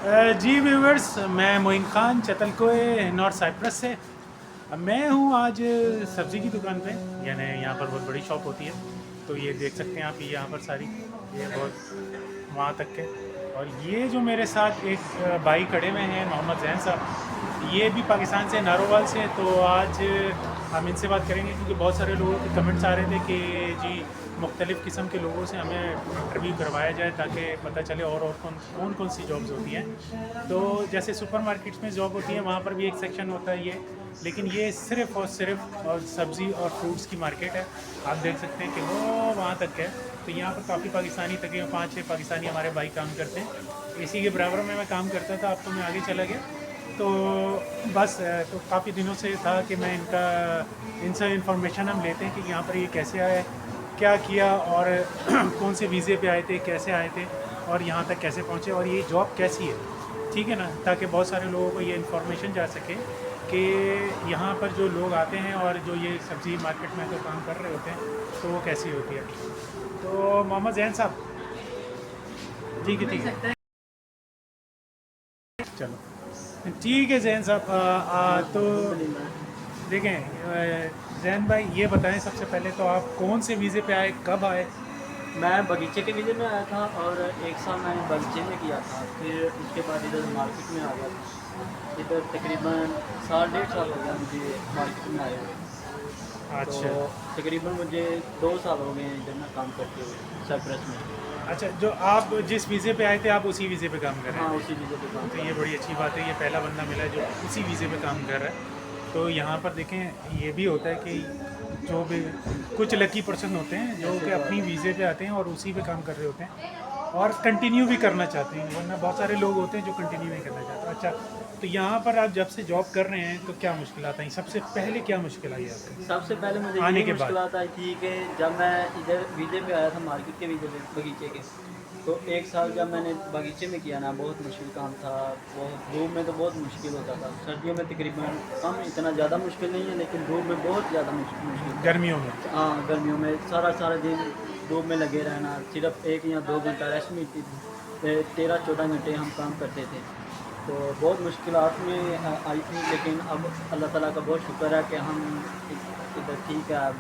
जी viewers, मैं Moin Khan चतलकोए north Cyprus से। मैं हूँ आज सब्ज़ी की दुकान पे, यानी यहाँ पर बहुत बड़ी शॉप होती है। तो ये देख सकते हैं आप, ये यहाँ पर सारी, ये बहुत वहाँ तक के। और ये जो मेरे साथ एक भाई खड़े हुए हैं, मोहम्मद जैन साहब, ये भी पाकिस्तान से, नारोवाल से। तो आज हम इनसे बात करेंगे क्योंकि बहुत सारे लोगों के कमेंट्स आ रहे थे कि जी मुख्तलिफ़ किस्म के लोगों से हमें इंटरव्यू करवाया जाए ताकि पता चले और कौन कौन सी जॉब्स होती हैं। तो जैसे सुपरमार्केट्स में जॉब होती है, वहाँ पर भी एक सेक्शन होता है ये, लेकिन ये सिर्फ़ और सिर्फ और सब्ज़ी और फ्रूट्स की मार्केट है। आप देख सकते हैं कि वो वहाँ तक है। तो यहाँ पर काफ़ी पाकिस्तानी, तकरीबन 5-6 पाकिस्तानी हमारे भाई काम करते हैं। इसी के बराबर में मैं काम करता था, अब तो मैं आगे चला गया। तो बस तो काफ़ी दिनों से था कि मैं इनसे इंफॉर्मेशन हम लेते हैं कि यहाँ पर ये कैसे आए, क्या किया, और कौन से वीज़े पे आए थे, कैसे आए थे, और यहाँ तक कैसे पहुँचे, और ये जॉब कैसी है, ठीक है ना, ताकि बहुत सारे लोगों को ये इन्फॉर्मेशन जा सके कि यहाँ पर जो लोग आते हैं और जो ये सब्ज़ी मार्केट में तो काम कर रहे होते हैं, तो वो कैसी होती है। तो मोहम्मद जैन साहब, ठीक है, चलो ठीक है जैन साहब। तो देखें, जैन भाई ये बताएं सबसे पहले तो आप कौन से वीज़े पे आए, कब आए। मैं बगीचे के वीज़े में आया था और एक साल मैंने बगीचे में किया था। फिर उसके बाद इधर मार्केट में आ गया था। इधर तकरीबन 1.5 साल हो गया मुझे मार्केट में आए हुए। तो अच्छा तकरीबन मुझे 2 साल हो गए हैं इधर में काम करते हुए साइप्रस में। अच्छा, जो आप जिस वीज़े पे आए थे आप उसी वीज़े पे काम कर रहे हाँ, हैं। उसी वीज़े पे काम तो कर ये रहा बड़ी अच्छी बात है, ये पहला बंदा मिला है जो उसी वीज़े पे काम कर रहा है। तो यहाँ पर देखें, ये भी होता है कि जो भी कुछ लकी पर्सन होते हैं हूँ। जो ऐसे कि बात अपनी है। वीज़े पे आते हैं और उसी पे काम कर रहे होते हैं और कंटिन्यू भी करना चाहते हैं, वरना बहुत सारे लोग होते हैं जो कंटिन्यू नहीं करना चाहते। अच्छा, तो यहाँ पर आप जब से जॉब कर रहे हैं तो क्या मुश्किल आई, सबसे पहले क्या मुश्किल आई आपको सबसे पहले मुझे आने यही के बाद। मुश्किलात आई थी कि जब मैं इधर वीज़े पे आया था मार्केट के वीज़े पे बगीचे के, तो एक साल जब मैंने बगीचे में किया ना, बहुत मुश्किल काम था। बहुत धूप में तो बहुत मुश्किल होता था। सर्दियों में तकरीबन कम, इतना ज़्यादा मुश्किल नहीं है, लेकिन धूप में बहुत ज़्यादा मुश्किल था। गर्मियों में। हाँ, गर्मियों में सारा सारा दिन धूप में लगे रहना, सिर्फ 1 या 2 घंटा रेस्ट मिलती थी। 13-14 घंटे हम काम करते थे। तो बहुत मुश्किलात में आई थी, लेकिन अब अल्लाह ताला का बहुत शुक्र है कि हम इधर ठीक है अब।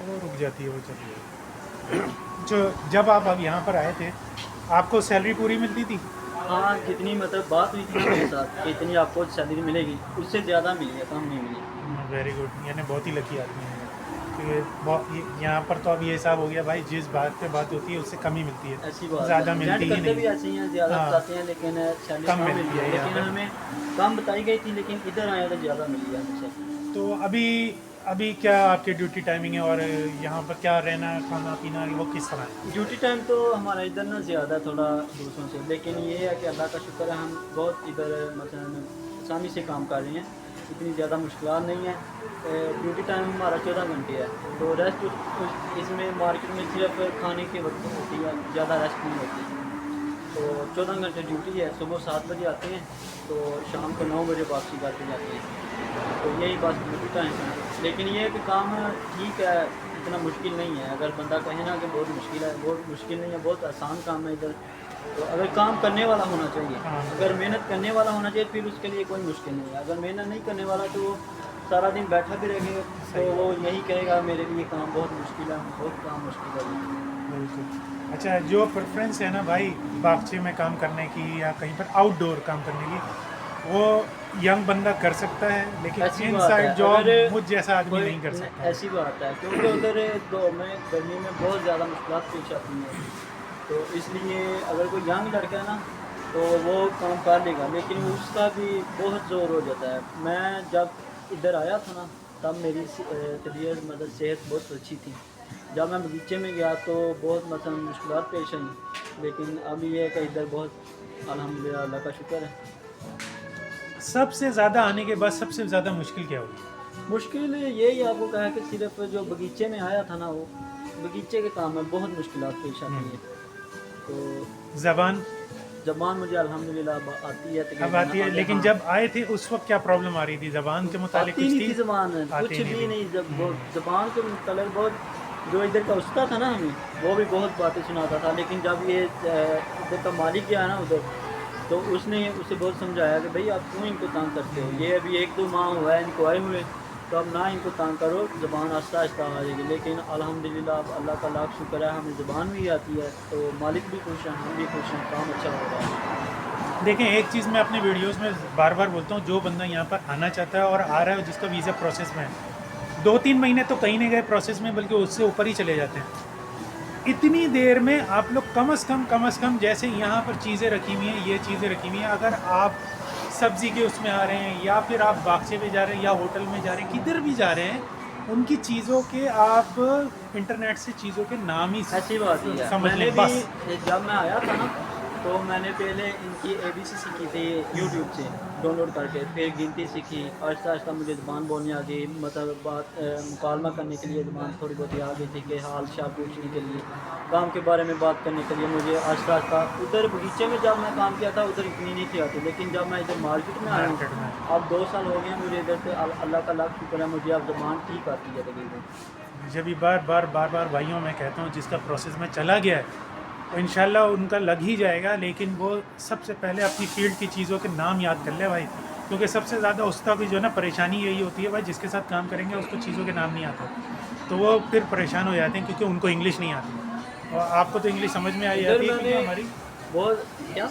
वो रुक जाती है, वो चलिए। जो जब आप यहाँ पर आए थे आपको सैलरी पूरी मिलती थी। हाँ, जितनी मतलब बात हुई थी ना मेरे साथ कि इतनी आपको सैलरी मिलेगी, उससे ज़्यादा मिली है, कम नहीं मिली। वेरी गुड, यानी बहुत ही लकी आदमी है। क्योंकि यहाँ पर तो अब ये हिसाब हो गया भाई, जिस बात पे बात होती है उससे कम ही मिलती है, ऐसी बात ज़्यादा है, मिलती जेंट ही करते भी नहीं। ऐसे ही हैं, ज़्यादा हाँ, बताते हैं, लेकिन सैलरी कम कम मिलती मिलती है। है यहाँ लेकिन पर। हमें कम बताई गई थी, लेकिन इधर आए तो ज़्यादा मिली है हमसे। तो अभी अभी क्या आपकी ड्यूटी टाइमिंग है, और यहाँ पर क्या रहना, खाना पीना, वो किस तरह है। ड्यूटी टाइम तो हमारा इधर ना ज़्यादा थोड़ा दूसरों से, लेकिन ये है कि अल्लाह का शुक्र है, हम बहुत इधर मतलब आसानी से काम कर रहे हैं। इतनी ज़्यादा मुश्किलात नहीं है। ड्यूटी टाइम हमारा 14 घंटे है। तो रेस्ट इसमें मार्केट में सिर्फ खाने के वक्त होती है, ज़्यादा रेस्ट नहीं होती। तो 14 घंटे ड्यूटी है। सुबह 7 बजे आते हैं, तो शाम को 9 बजे वापसी करके जाते हैं। तो यही बस ड्यूटी टाइम है। लेकिन ये है कि काम ठीक है, इतना मुश्किल नहीं है। अगर बंदा कहे ना कि बहुत मुश्किल है, बहुत मुश्किल नहीं है, बहुत आसान काम है इधर। तो अगर काम करने वाला होना चाहिए, हाँ, अगर मेहनत करने वाला होना चाहिए, फिर उसके लिए कोई मुश्किल नहीं है। अगर मेहनत नहीं करने वाला तो वो सारा दिन बैठा भी रहेगा, तो वो यही कहेगा मेरे लिए काम बहुत मुश्किल है, बहुत काम मुश्किल है। बिल्कुल। अच्छा, जो प्रेफरेंस है ना भाई बागचे में काम करने की या कहीं पर आउटडोर काम करने की, वो यंग बंदा कर सकता है, ऐसी लेकिन बात है, इनसाइड जॉब अगर मुझ जैसा आदमी कोई नहीं कर सकता। ऐसी बात है, क्योंकि उधर दो में गर्मी में बहुत ज़्यादा मुश्किलात पेश आती हैं। तो इसलिए अगर कोई यंग लड़का है ना, तो वो काम कर लेगा, लेकिन उसका भी बहुत ज़ोर हो जाता है। मैं जब इधर आया था ना, तब मेरी तबीयत मतलब सेहत बहुत अच्छी थी। जब मैं बगीचे में गया तो बहुत मतलब मुश्किलात पेश आई, लेकिन अब ये है कि इधर बहुत अल्हम्दुलिल्लाह अल्लाह का शुक्र है। सबसे ज़्यादा आने के बाद सबसे ज़्यादा मुश्किल क्या होगी। मुश्किल यही आपको कहा कि सिर्फ जो बगीचे में आया था ना, वो बगीचे के काम में बहुत मुश्किलात पेश आती हैं। तो ज़बान ज़बान मुझे अल्हम्दुलिल्लाह अब आती है अब तकरीबन आती है, आगे। लेकिन हाँ, जब आए थे उस वक्त क्या प्रॉब्लम आ रही थी, ज़बान के मुतालिक आती कुछ नहीं थी। थी ज़बान, कुछ आती नहीं भी थी। नहीं। जब वो ज़बान के मतलब बहुत, जो इधर का उस्ताद था ना हमें, वो भी बहुत बातें सुनाता था, लेकिन जब ये इधर का मालिक गया ना उधर, तो उसने उसे बहुत समझाया कि भाई आप क्यों इनको तंग करते हो, ये अभी 1-2 माह हुआ है इनको आए हुए, तो अब ना इनको तंग करो, ज़बान आहिस्ता आहिस्ता आ जाएगी। लेकिन अल्हम्दुलिल्लाह अब अल्लाह का लाख शुक्र है, हमें ज़बान भी आती है, तो मालिक भी खुश हैं, हम भी खुश हैं, काम अच्छा हो रहा है। देखें, एक चीज़ मैं अपने वीडियोस में बार बार बोलता हूँ, जो बंदा यहाँ पर आना चाहता है और आ रहा है, जिसका वीज़ा प्रोसेस में है, 2-3 महीने तो कहीं नहीं गए प्रोसेस में, बल्कि उससे ऊपर ही चले जाते हैं। इतनी देर में आप लोग कम अज़ कम जैसे यहाँ पर चीज़ें रखी हुई हैं, ये चीज़ें रखी हुई हैं, अगर आप सब्ज़ी के उसमें आ रहे हैं या फिर आप बागचे में जा रहे हैं या होटल में जा रहे हैं, किधर भी जा रहे हैं, उनकी चीज़ों के आप इंटरनेट से चीज़ों के नाम ही ऐसी बात ही है। समझ मैंने लें भी बस। जब मैं आया था ना, तो मैंने पहले इनकी ABC सीखी थी यूट्यूब से डाउनलोड करके, फिर गिनती सीखी, आहिस्ता आहिस्ता मुझे ज़बान बोलनी आ गई, मतलब बात मुकालमा करने के लिए ज़बान थोड़ी बहुत आ गई थी, कि हाल शाल पूछने के लिए, काम के बारे में बात करने के लिए मुझे आहिस्ता आहिस्ता। उधर बगीचे में जब मैं काम किया था उधर इतनी नहीं थी आती, लेकिन जब मैं इधर मार्केट में आया हूँ, मार्केट में अब 2 साल हो गए हैं मुझे इधर से, अल्लाह का लाख शुक्र है, मुझे अब ज़बान ठीक आती है तकरीबन। जब भी बार बार भाइयों मैं कहता हूँ, जिसका प्रोसेस में चला गया है तो इंशाल्लाह उनका लग ही जाएगा, लेकिन वो सबसे पहले अपनी फील्ड की चीज़ों के नाम याद कर ले भाई, क्योंकि सबसे ज़्यादा उसका भी जो है ना परेशानी यही होती है भाई, जिसके साथ काम करेंगे उसको चीज़ों के नाम नहीं आते, तो वो फिर परेशान हो जाते हैं, क्योंकि उनको इंग्लिश नहीं आती। और आपको तो इंग्लिश समझ में आई इधर जाती है, मैंने क्योंकि हमारी। बहुत क्या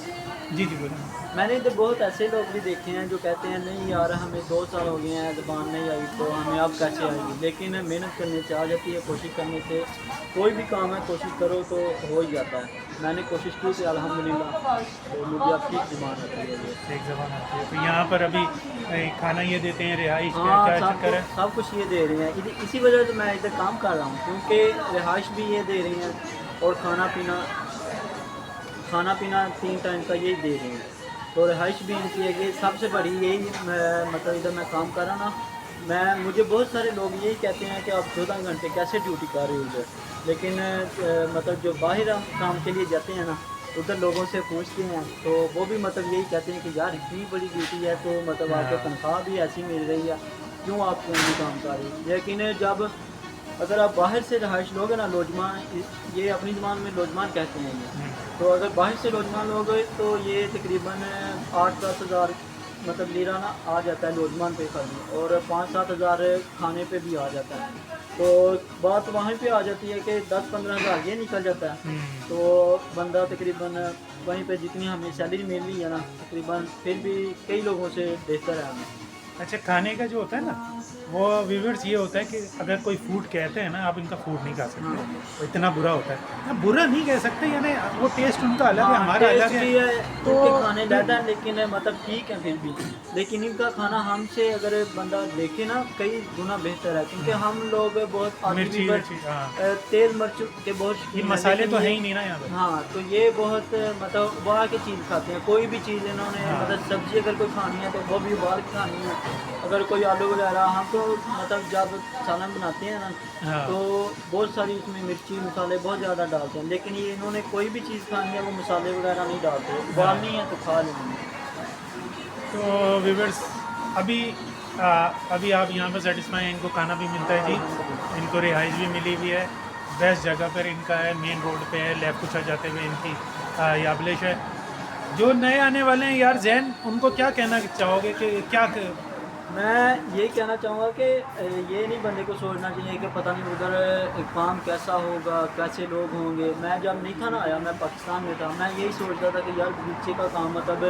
जी जी बोलें। मैंने इधर बहुत ऐसे लोग भी देखे हैं जो कहते हैं नहीं यार हमें 2 साल हो गए हैं ज़बान नहीं आई, तो हमें अब कैसे आएगी। लेकिन मेहनत करने से आ जाती है, कोशिश करने से कोई भी काम है कोशिश करो तो हो ही जाता है। मैंने कोशिश की थी अल्हम्दुलिल्लाह, तो मुझे अब ठीक ज़बान आती है ये। एक ज़बान आती है, तो यहाँ पर अभी खाना ये देते हैं, रिहाइश क्या हाँ, क्या चक्कर है? सब कुछ ये दे रही हैं, इसी वजह से मैं इधर काम कर रहा हूँ, क्योंकि रिहाइश भी ये दे रही हैं और खाना पीना 3 टाइम का यही दे रही हैं, तो रिहाइश भी इनकी है। ये सबसे बड़ी यही मतलब इधर मैं काम कर रहा ना, मुझे बहुत सारे लोग यही कहते हैं कि आप 14 घंटे कैसे ड्यूटी कर रहे हो उधर, लेकिन मतलब जो बाहर हम काम के लिए जाते हैं ना, उधर लोगों से पूछते हैं तो वो भी मतलब यही कहते हैं कि यार इतनी बड़ी ड्यूटी है, तो मतलब आपको तनख्वाह भी ऐसी मिल रही है, क्यों आप क्यों नहीं काम कर रहे। लेकिन जब अगर आप बाहर से रहाइश लोगे ना, लोजमान, ये अपनी ज़बान में लोजमान कहते हैं ये, तो अगर बाहर से लोजमान लोगे तो ये तकरीबन 8-10 हज़ार मतलब लीरा ना आ जाता है लोजमान पे खाली, और 5-7 हज़ार खाने पे भी आ जाता है। तो बात वहीं पे आ जाती है कि 10-15 हज़ार ये निकल जाता है, तो बंदा तकरीबन वहीं पे जितनी हमें सैलरी मिल रही है ना, तकरीबन फिर भी कई लोगों से बेहतर है हमें। अच्छा, खाने का जो होता है ना, वो व्यूवर्स ये होता है कि अगर कोई फूड कहते हैं ना, आप इनका फूड नहीं खा सकते, वो इतना बुरा होता है ना, बुरा नहीं कह सकते, यानी वो टेस्ट उनका अलग है, हमारा अलग टेस्ट है, भी है तो उनके खाने ज़्यादा है, लेकिन मतलब ठीक है फिर भी। लेकिन इनका खाना हमसे अगर बंदा देखे ना कई गुना बेहतर है, क्योंकि हम लोग बहुत मिर्ची आदमी मिर्ची, हाँ, तेल मिर्च के बहुत ये शौकीन हैं, मसाले लेकिन तो है ये ही नहीं ना यहाँ पे। हाँ, तो ये बहुत मतलब उबाल के चीज़ खाते हैं, कोई भी चीज़ इन्होंने हाँ। मतलब सब्ज़ी अगर कोई खानी है तो वो भी उबाल के खानी है। अगर कोई आलू वगैरह, हम तो मतलब जब सालन बनाते हैं ना, हाँ। तो बहुत सारी उसमें मिर्ची मसाले बहुत ज़्यादा डालते हैं, लेकिन ये इन्होंने कोई भी चीज़ खानी है वो मसाले वगैरह नहीं डालते, उबालनी है तो खा लेंगे। तो व्यूवर्स, अभी अभी आप यहाँ पर सेटिस्फाई हैं, इनको खाना भी मिलता है जी, इनको रिहाइश भी मिली हुई है, बेस्ट जगह पर इनका है, मेन रोड पे है, लेफ्ट कुछ जाते हुए इनकी याबलिश है। जो नए आने वाले हैं यार जैन, उनको क्या कहना चाहोगे कि क्या मैं यही कहना चाहूँगा कि ये नहीं बंदे को सोचना चाहिए कि पता नहीं उधर काम कैसा होगा, कैसे लोग होंगे। मैं जब नहीं था ना आया, मैं पाकिस्तान में था, मैं यही सोचता था कि यार बगीचे का काम मतलब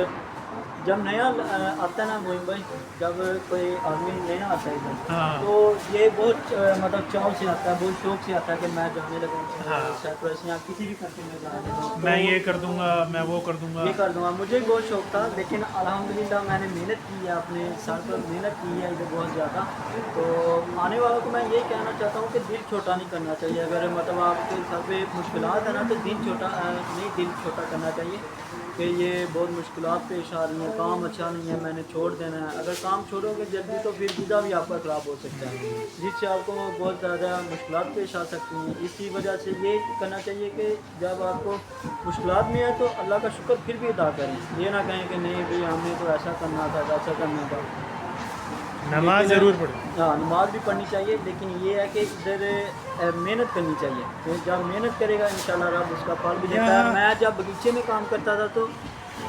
जब नया आता है ना मोइन भाई, जब कोई आदमी नया आता है इधर, हाँ। तो ये बहुत मतलब चाव से आता है, बहुत शौक से आता है कि मैं जाने लगा हाँ। साइप्रस या किसी भी कंट्री में जाने लगा, तो मैं ये कर दूंगा, मैं वो कर दूंगा, ये कर दूंगा। मुझे भी बहुत शौक था, लेकिन अल्हम्दुलिल्लाह मैंने मेहनत की है, अपने सर पर मेहनत की है इधर बहुत ज़्यादा। तो आने वालों को मैं यही कहना चाहता हूँ कि दिल छोटा नहीं करना चाहिए। अगर मतलब आपके सर पे मुश्किलात है ना, तो दिल छोटा नहीं, दिल छोटा करना चाहिए कि ये बहुत मुश्किलात पेश आ रही हैं, काम अच्छा नहीं है, मैंने छोड़ देना है। अगर काम छोड़ोगे जल्दी तो फिर वीज़ा भी आपका ख़राब हो सकता है, जिससे आपको बहुत ज़्यादा मुश्किलात पेश आ सकती हैं। इसी वजह से ये करना चाहिए कि जब आपको मुश्किलात में है तो अल्लाह का शुक्र फिर भी अदा करें, ये ना कहें कि नहीं भाई हमने तो ऐसा करना था, वैसा करना था। नमाज ज़रूर पढ़े। हाँ, नमाज भी पढ़नी चाहिए, लेकिन ये है कि इधर मेहनत करनी चाहिए, तो जब मेहनत करेगा इंशाल्लाह रब उसका फल भी देता है। मैं जब बगीचे में काम करता था तो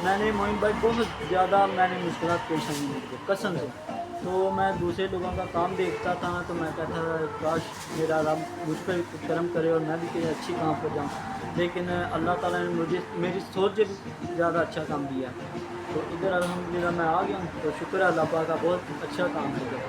मैंने मोइन भाई बहुत ज़्यादा मुश्किलात पेश आई मुझे कसम से। तो मैं दूसरे लोगों का काम देखता था तो मैं कहता था काश मेरा रब मुझ पर करम करे और मैं भी कहीं अच्छी काम पर जाऊँ, लेकिन अल्लाह ताला ने मुझे मेरी सोच से भी ज़्यादा अच्छा काम दिया। तो इधर अल्हम्दुलिल्लाह मैं आ गया हूँ, तो शुक्र है अल्लाह पाक का, बहुत अच्छा काम है इधर।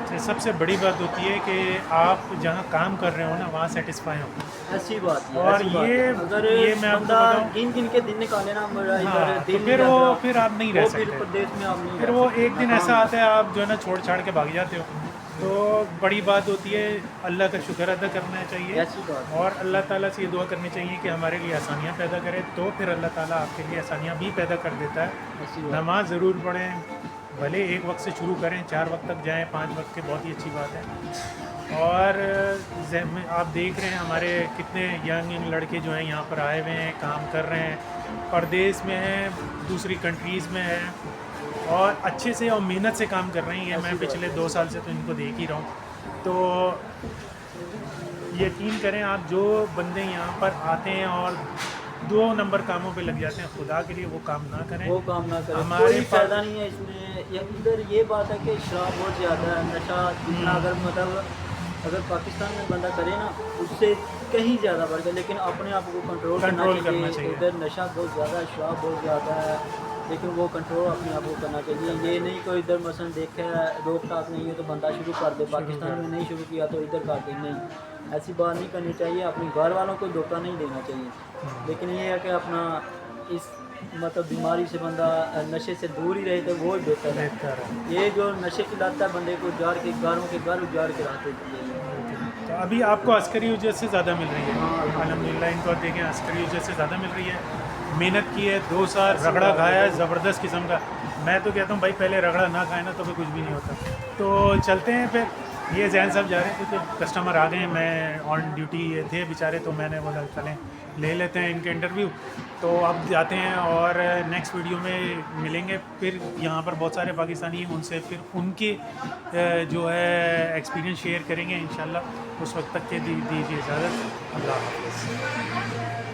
अच्छा, सबसे बड़ी बात होती है कि आप जहाँ काम कर रहे हो ना वहाँ सेटिस्फाई हो। ऐसी बात है, और ऐसी बात है। अगर ये मैं आपको बंदा बताऊं, गिन गिन के दिन निकाले ना मेरा इधर हाँ, तो दिल नहीं फिर लग रहा, फिर आप नहीं रह वो फिर सकते। प्रदेश में आप नहीं फिर रह वो सकते, एक दिन नाकाम ऐसा है। आता है आप जो है ना छोड़ छाड़ के भाग जाते हो। तो बड़ी बात होती है अल्लाह का शुक्र अदा करना चाहिए ऐसी बात है, और अल्लाह ताला से ये दुआ करनी चाहिए कि हमारे लिए आसानियाँ पैदा करे, तो फिर अल्लाह ताला आपके लिए आसानियाँ भी पैदा कर देता है। ऐसी बात नमाज ज़रूर पढ़ें, भले एक वक्त से शुरू करें, 4 वक्त तक जाएं, 5 वक्त के बहुत ही अच्छी बात है। और आप देख रहे हैं हमारे कितने यंग लड़के जो हैं यहाँ पर आए हुए हैं, काम कर रहे हैं, परदेश में हैं, दूसरी कंट्रीज़ में हैं और अच्छे से और मेहनत से काम कर रहे हैं। ये मैं पिछले 2 साल से तो इनको देख ही रहा हूँ। तो यकीन करें आप, जो बंदे यहाँ पर आते हैं और 2 नंबर कामों पे लग जाते हैं, खुदा के लिए वो काम ना करें। वो काम ना करे, हमारे कोई फ़ायदा नहीं है इसमें। या इधर ये बात है कि शराब बहुत ज़्यादा है, नशा जितना अगर मतलब अगर पाकिस्तान में बंदा करे ना उससे कहीं ज़्यादा बढ़ गया, लेकिन अपने आप को कंट्रोल करना करना चाहिए। चाहिए। इधर नशा बहुत ज़्यादा है, शराब बहुत ज़्यादा है, लेकिन वो कंट्रोल अपने आप को करना चाहिए। ये नहीं कोई इधर मसलन देखे रोक टाक नहीं है तो बंदा शुरू कर दे, पाकिस्तान में नहीं शुरू किया तो इधर कर दे, नहीं, ऐसी बात नहीं करनी चाहिए। अपने घर वालों को धोखा नहीं देना चाहिए, लेकिन ये है कि अपना इस मतलब बीमारी से बंदा नशे से दूर ही रहे तो वो ही बेहतर है। बेहतर है। ये जो नशे की लत है बंदे को उजाड़ के घरों के घर उजाड़ के रख देती है। तो अभी आपको अस्करी उजरत से ज़्यादा मिल रही है। हाँ, अल्हम्दुलिल्लाह, इनको देखें अस्करी उजरत से ज़्यादा मिल रही है। मेहनत की है, 2 साल रगड़ा खाया है ज़बरदस्त किस्म का। मैं तो कहता हूँ भाई पहले रगड़ा ना खाए ना तो फिर कुछ भी नहीं होता। तो चलते हैं फिर, ये जैन साहब जा रहे थे तो कस्टमर आ गए हैं, मैं ऑन ड्यूटी थे बेचारे, तो मैंने बोला चलें ले लेते हैं इनके इंटरव्यू। तो अब जाते हैं और नेक्स्ट वीडियो में मिलेंगे फिर। यहाँ पर बहुत सारे पाकिस्तानी हैं, उनसे फिर उनके जो है एक्सपीरियंस शेयर करेंगे इंशाल्लाह। उस वक्त तक के दीजिए इजाज़त। अल्लाह हाफ़िज़।